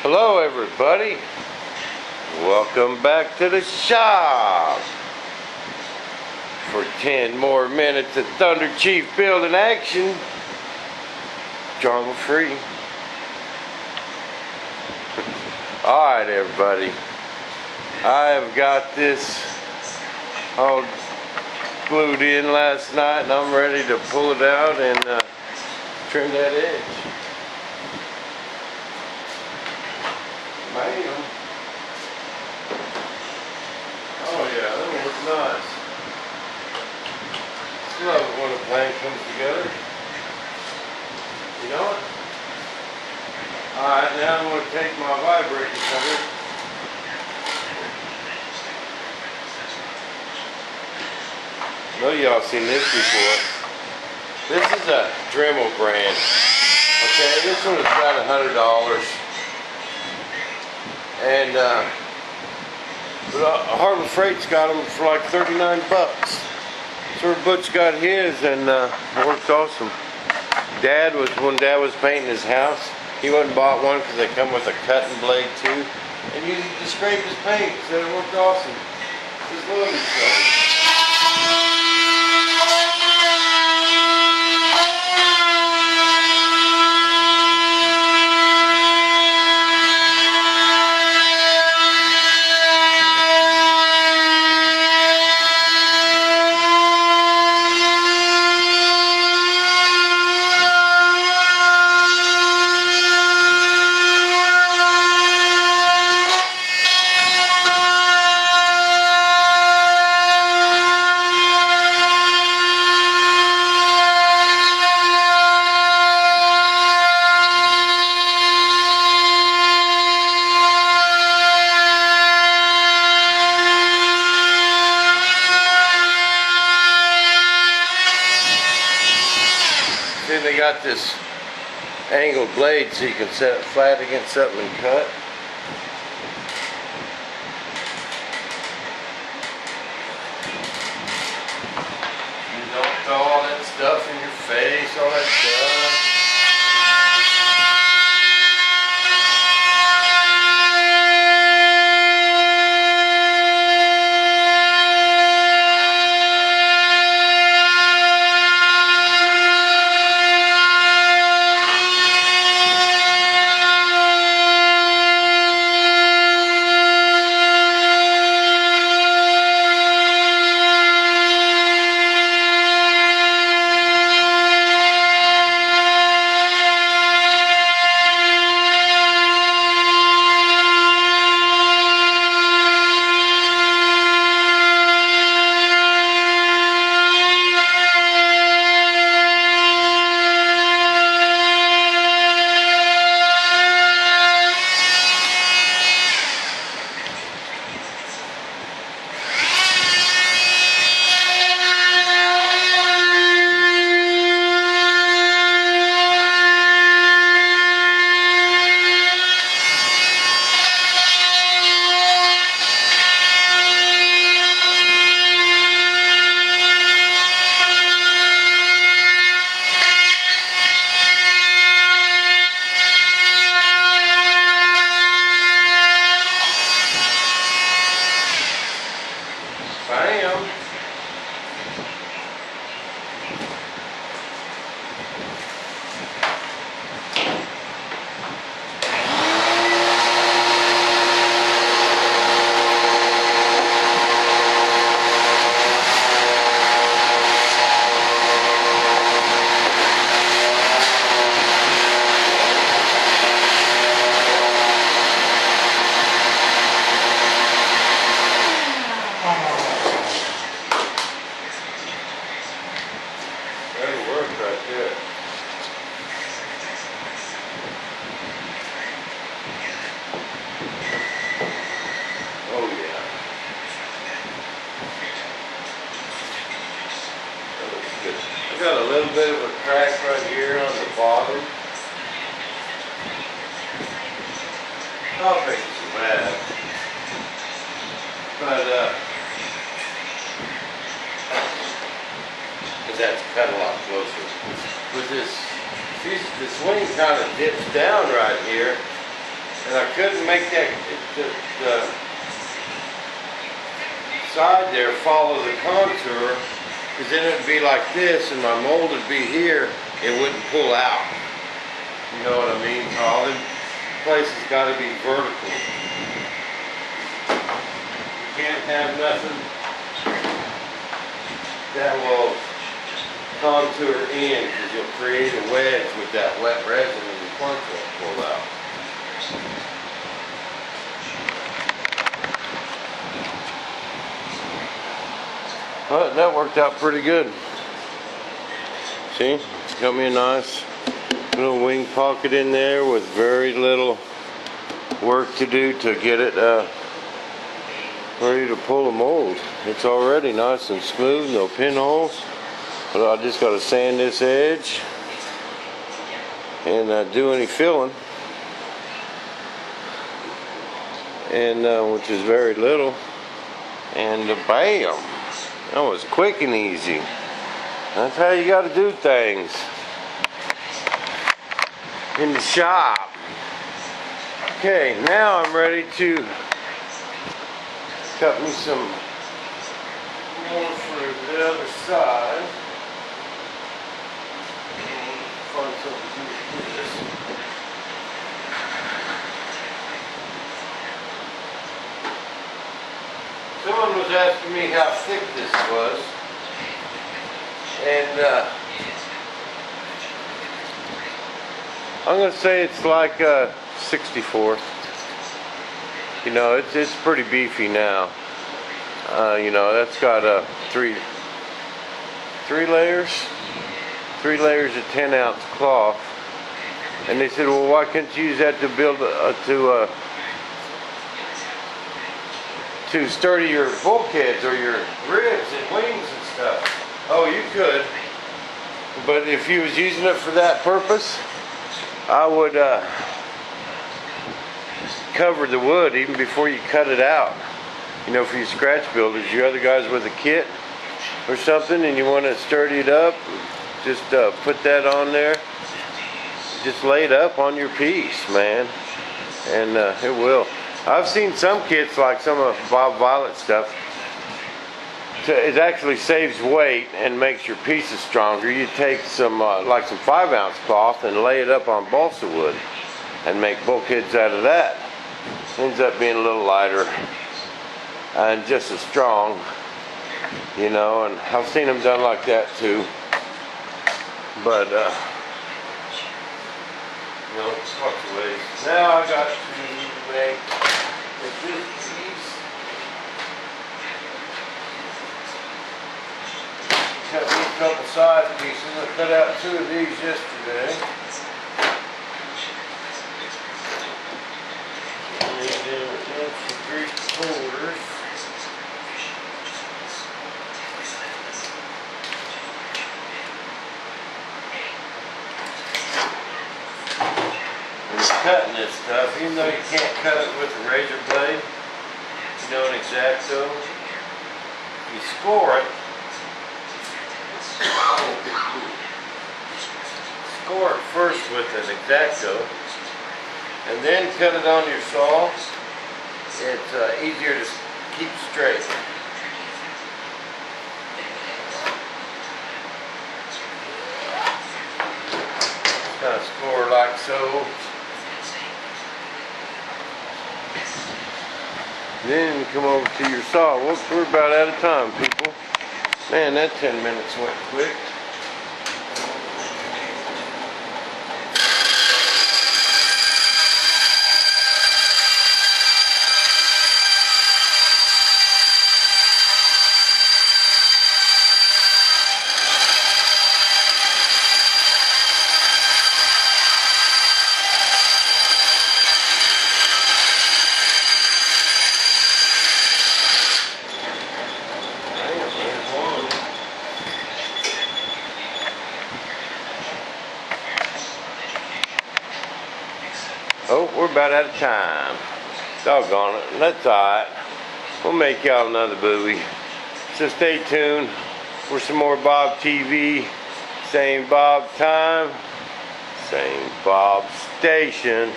Hello everybody, welcome back to the shop for 10 more minutes of Thunder Chief building action. Drama free. Alright everybody, I have got this all glued in last night and I'm ready to pull it out and trim that edge. Bam. Oh yeah, that one looks nice. I love it when a plan comes together. You know it? Alright, now I'm going to take my vibrator cutter. I know y'all seen this before. This is a Dremel brand. Okay, this one is about $100. And Harbor Freight's got them for like 39 bucks. So Butch got his and it works awesome. When Dad was painting his house, he went and bought one because they come with a cutting blade too. And used it to scrape his paint, so it worked awesome. Just love this stuff. Then they got this angled blade so you can set it flat against something and cut. You don't throw all that stuff in your face, all that stuff. Bam. That'll work right there. Oh yeah. That looks good. I got a little bit of a crack right here on the bottom. I'll make it so bad. But that's cut a lot closer. With this, the swing kind of dips down right here, And I couldn't make that the side there follow the contour, because then it would be like this and my mold would be here. It wouldn't pull out. You know what I mean? All the places got to be vertical. You can't have nothing that will contour in, because you'll create a wedge with that wet resin and the punch won't pull out. But that worked out pretty good. See, got me a nice little wing pocket in there with very little work to do to get it ready to pull a mold. It's already nice and smooth, no pinholes. But I just got to sand this edge and not do any filling, and which is very little. And bam! That was quick and easy. That's how you got to do things in the shop. Okay, now I'm ready to cut me some more for the other side. Find something to do with this. Someone was asking me how thick this was, and I'm going to say it's like 64th. You know, it's pretty beefy now. You know, that's got three layers of 10-ounce cloth. And they said, well, why can't you use that to build to sturdy your bulkheads or your ribs and wings and stuff? Oh, you could. But if you was using it for that purpose, I would cover the wood even before you cut it out. You know, for you scratch builders, you other guys with a kit or something, and you want to sturdy it up, just put that on there. Just lay it up on your piece, man, and it will. I've seen some kits, like some of Bob Violet stuff, it actually saves weight and makes your pieces stronger. You take some like some 5-ounce cloth and lay it up on balsa wood and make bulkheads out of that. Ends up being a little lighter and just as strong, you know, and I've seen them done like that too. But you know, it's lots of ways. Now I got to make this piece. Cut me a couple side pieces. I cut out 2 of these yesterday. And then 1 3/4. Cutting this stuff, even though you can't cut it with a razor blade, you know, an X-Acto, you score it. Score it first with an X-Acto, and then cut it on your saw. It's easier to keep straight. Kind of score like so. Then you come over to your saw. Whoops, we're about out of time, people. Man, that 10 minutes went quick. Oh, we're about out of time. Doggone it. That's alright. We'll make y'all another movie. So stay tuned for some more Bob TV. Same Bob time, same Bob station.